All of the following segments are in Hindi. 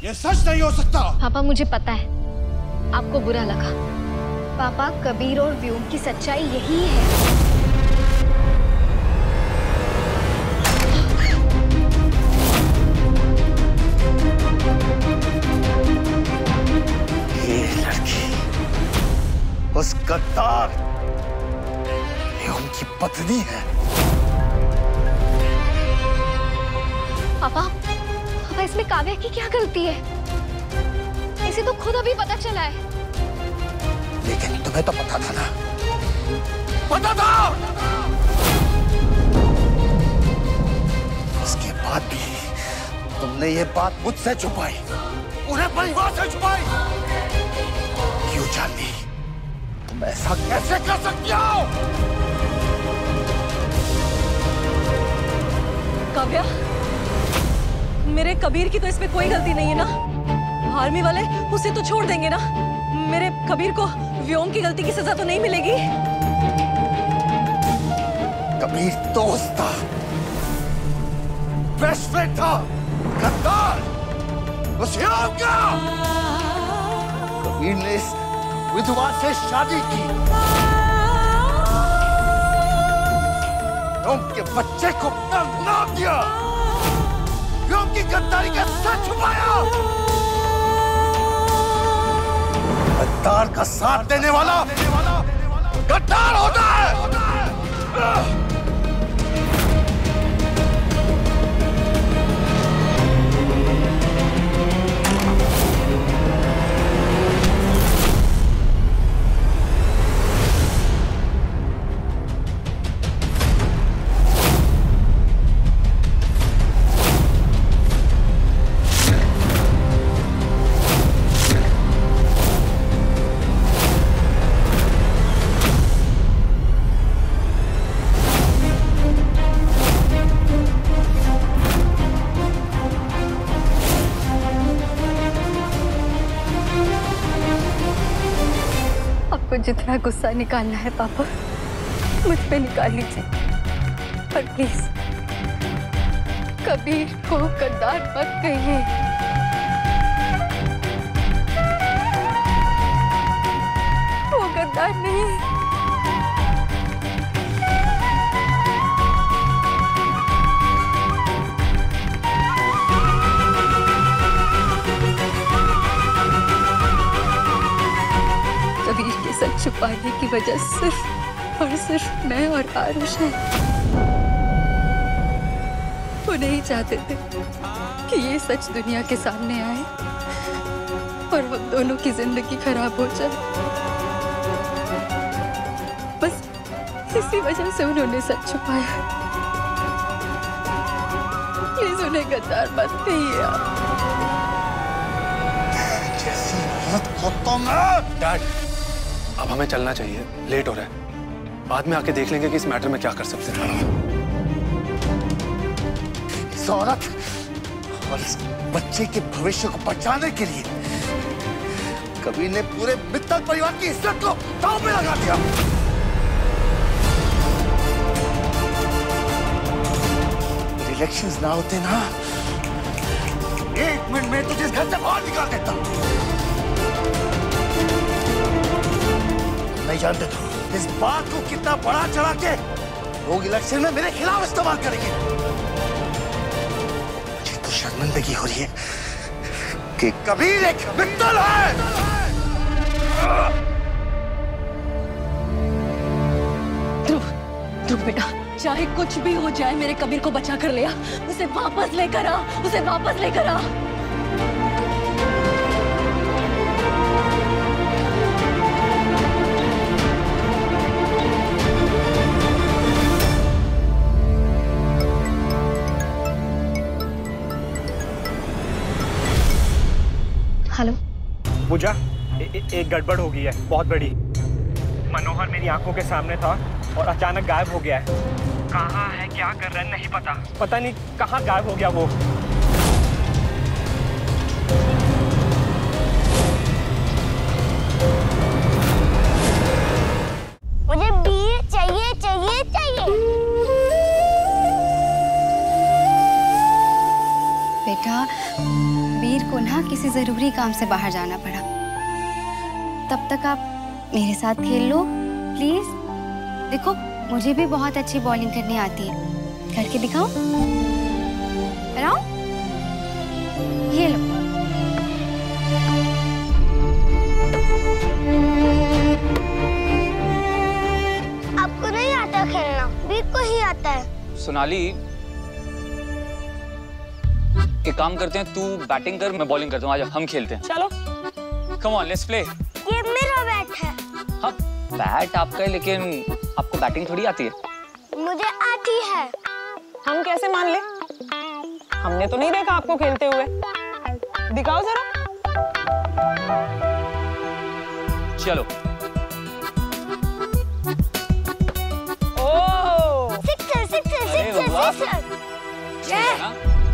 ये सच नहीं हो सकता। पापा मुझे पता है आपको बुरा लगा। पापा कबीर और व्योम की सच्चाई यही है। उस गद्दार व्योम की पत्नी है। पापा इसमें काव्या की क्या गलती है? इसे तो खुद अभी पता चला है। लेकिन तुम्हें तो पता था ना, पता था। उसके बाद भी तुमने ये बात मुझसे छुपाई, पूरे परिवार से छुपाई। क्यों जानवी? तुम ऐसा कैसे कर सकती हो? काव्या, मेरे कबीर की तो इसमें कोई गलती नहीं है ना। आर्मी वाले उसे तो छोड़ देंगे ना। मेरे कबीर को व्योम की गलती की सजा तो नहीं मिलेगी। कबीर दोस्त था, बेस्ट फ्रेंड था, गद्दार उस व्योम का। कबीर ने इस विधवा से शादी की, व्योम के बच्चे को अपना नाम दिया, व्योम की गद्दारी का सच छुपाया। गद्दार का साथ देने वाला गद्दार होता है। जितना गुस्सा निकालना है पापा मुझ पे निकाल लीजिए, पर प्लीज कबीर को गद्दार मत कहिए। वो गद्दार नहीं है। कबीर के सच छुपाने की वजह सिर्फ और सिर्फ मैं और आरुष है। वो नहीं चाहते थे कि ये सच दुनिया के सामने आए और हम दोनों की जिंदगी खराब हो जाए। बस इसी वजह से उन्होंने सच छुपाया। प्लीज उन्हें गद्दार मत कहिए आप। जैसी औरत को तो मैं। डैड, अब हमें चलना चाहिए, लेट हो रहा है। बाद में आके देख लेंगे कि इस मैटर में क्या कर सकते हैं। इस औरत और इस बच्चे के भविष्य को बचाने के लिए कबीर ने पूरे मित्तल परिवार की इज्जत को दांव पे लगा दिया। इलेक्शंस ना होते ना, 1 मिनट में तुझे इस घर से बाहर निकाल देता। नहीं जानते तो इस बात को कितना बड़ा चढ़ा के लोग इलेक्शन में मेरे खिलाफ इस्तेमाल करेंगे। मुझे तो शर्मिंदगी हो रही है कि कबीर एक मित्तल है। ध्रुव बेटा, चाहे कुछ भी हो जाए मेरे कबीर को बचा कर ले आ। उसे वापस लेकर आ, उसे वापस लेकर आ। हेलो पूजा, एक गड़बड़ हो गई है, बहुत बड़ी। मनोहर मेरी आंखों के सामने था और अचानक गायब हो गया है। कहाँ है, क्या कर रहा है, नहीं पता। पता नहीं कहाँ गायब हो गया वो। मुझे बीर चाहिए चाहिए चाहिए। बेटा कबीर को ना किसी जरूरी काम से बाहर जाना पड़ा। तब तक आप मेरे साथ खेल लो प्लीज। देखो मुझे भी बहुत अच्छी बॉलिंग करनी आती है, करके दिखाओ। कराओ, ये लो। आपको नहीं आता खेलना, बीर को ही आता है। सोनाली, एक काम करते हैं, तू बैटिंग कर, मैं बॉलिंग करता हूँ। आजा हम खेलते हैं। चलो कम ऑन लेट्स प्ले। ये मेरा बैट है। हाँ बैट आपका है, लेकिन आपको बैटिंग थोड़ी आती है। मुझे आती है। हम कैसे मान ले? हमने तो नहीं देखा आपको खेलते हुए। दिखाओ जरा। चलो। ओह सिक्सर सिक्सर अरे सिक्सर वाह। सिक्सर।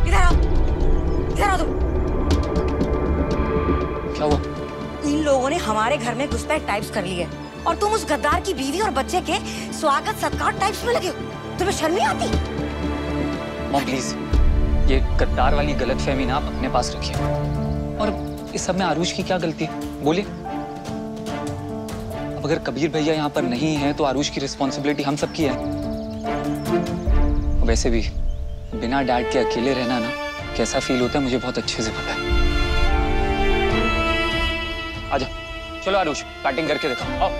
इधर आओ, इधर आओ तुम। क्या हुआ? इन लोगों ने हमारे घर में घुसपैठ टाइप्स कर ली है और तुम उस गद्दार की बीवी और बच्चे के स्वागत सत्कार टाइप्स में लगे हो। तुम्हें शर्म नहीं आती? मॉम प्लीज, ये गद्दार वाली गलतफहमी ना आप अपने पास रखिए। और इस सब में आरुष की क्या गलती है, बोलिए। अब अगर कबीर भैया यहाँ पर नहीं है तो आरुष की रिस्पॉन्सिबिलिटी हम सबकी है। वैसे भी बिना डैड के अकेले रहना ना कैसा फील होता है मुझे बहुत अच्छे से पता है। आजा, चलो आरुष बैटिंग करके दिखाओ। आओ।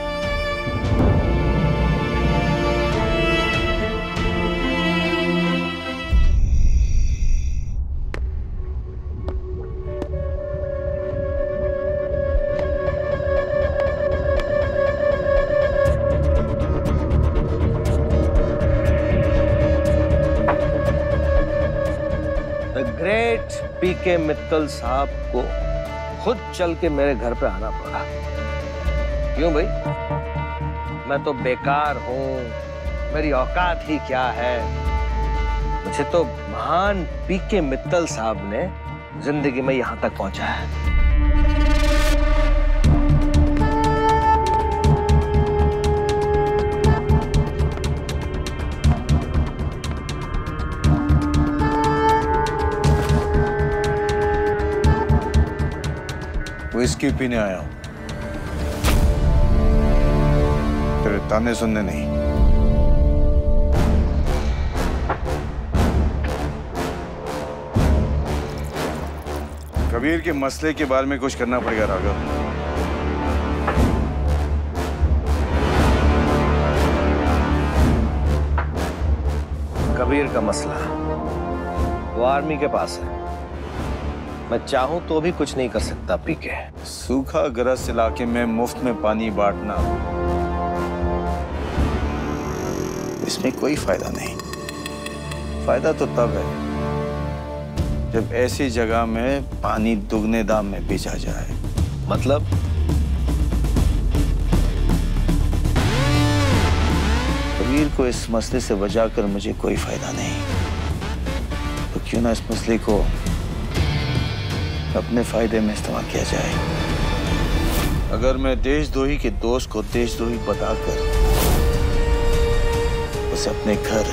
ग्रेट पीके मित्तल साहब को खुद चल के मेरे घर पे आना पड़ा। क्यों भाई? मैं तो बेकार हूँ, मेरी औकात ही क्या है। मुझे तो महान पीके मित्तल साहब ने जिंदगी में यहाँ तक पहुंचाया है। विस्की पीने आया हूं, तेरे ताने सुनने नहीं। कबीर के मसले के बारे में कुछ करना पड़ेगा राघव। कबीर का मसला वो आर्मी के पास है। मैं चाहूं तो भी कुछ नहीं कर सकता पीके। सूखा ग्रस्त इलाके में मुफ्त में पानी बांटना, इसमें कोई फायदा नहीं। फायदा तो तब है जब ऐसी जगह में पानी दुगने दाम में बेचा जाए। मतलब? कबीर को इस मसले से बचाकर मुझे कोई फायदा नहीं, तो क्यों ना इस मसले को अपने फायदे में इस्तेमाल किया जाए। अगर मैं देशद्रोही के दोस्त को देशद्रोही बताकर उसे अपने घर,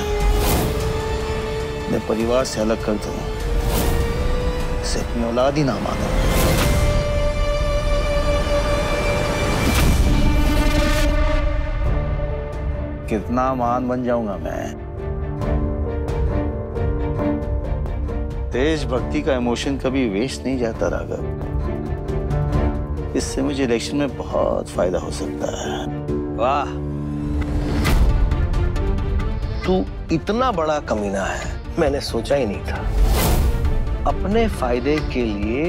अपने परिवार से अलग कर दूं, उसे अपनी औलाद ही ना मानूं, कितना महान बन जाऊंगा मैं। देशभक्ति का इमोशन कभी वेस्ट नहीं जाता राघव। इससे मुझे इलेक्शन में बहुत फायदा हो सकता है। वाह, तू इतना बड़ा कमीना है, मैंने सोचा ही नहीं था। अपने फायदे के लिए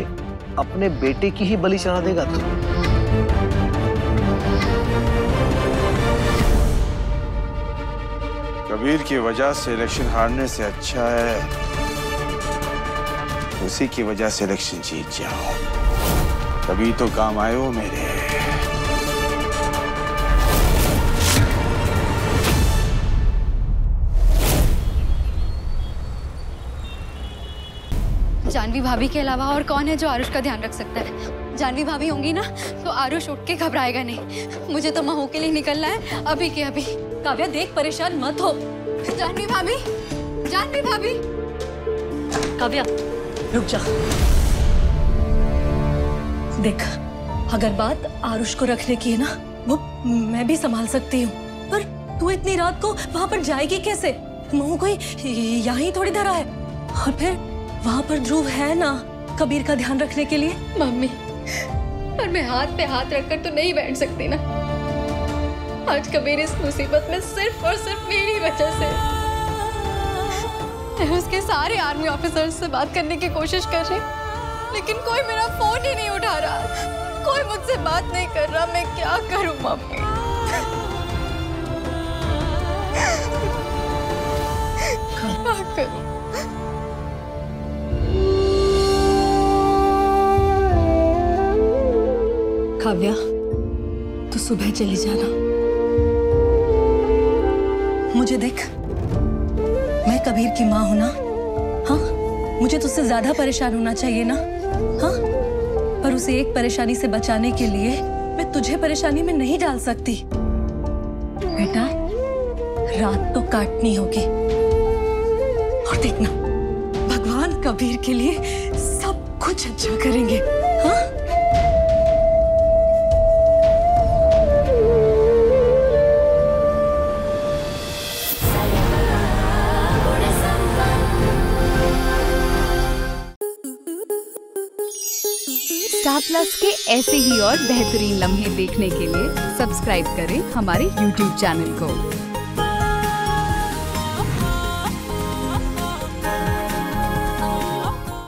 अपने बेटे की ही बलि चढ़ा देगा तू। कबीर की वजह से इलेक्शन हारने से अच्छा है उसी की वजह से इलेक्शन जीत जाओ। तभी तो काम आए हो मेरे। जानवी भाभी के अलावा और कौन है जो आरुष का ध्यान रख सकता है? जानवी भाभी होंगी ना तो आरुष उठ के घबराएगा नहीं। मुझे तो महू के लिए निकलना है अभी के अभी। काव्या देख, परेशान मत हो। जानवी भाभी, जानवी भाभी। काव्या रुक जा। देख, अगर बात आरुष को रखने की है ना, वो मैं भी संभाल सकती हूँ, पर तू इतनी रात को वहाँ पर जाएगी कैसे? मोह कोई यहाँ ही थोड़ी धरा है, और फिर वहाँ पर ध्रुव है ना कबीर का ध्यान रखने के लिए। मम्मी, पर मैं हाथ पे हाथ रखकर तो नहीं बैठ सकती ना। आज कबीर इस मुसीबत में सिर्फ और सिर्फ मेरी वजह से। मैं उसके सारे आर्मी ऑफिसर्स से बात करने की कोशिश कर रही, लेकिन कोई मेरा फोन ही नहीं उठा रहा, कोई मुझसे बात नहीं कर रहा। मैं क्या करूं मम्मी? क्या करूं? काव्या, तू सुबह चली जाना। मुझे देख, मैं कबीर की माँ हूं ना। हाँ, मुझे तुझसे ज्यादा परेशान होना चाहिए ना। हाँ, पर उसे एक परेशानी से बचाने के लिए मैं तुझे परेशानी में नहीं डाल सकती। बेटा, रात तो काटनी होगी, और देखना भगवान कबीर के लिए सब कुछ अच्छा करेंगे। हाँ? स्टार प्लस के ऐसे ही और बेहतरीन लम्हे देखने के लिए सब्सक्राइब करें हमारे YouTube चैनल को।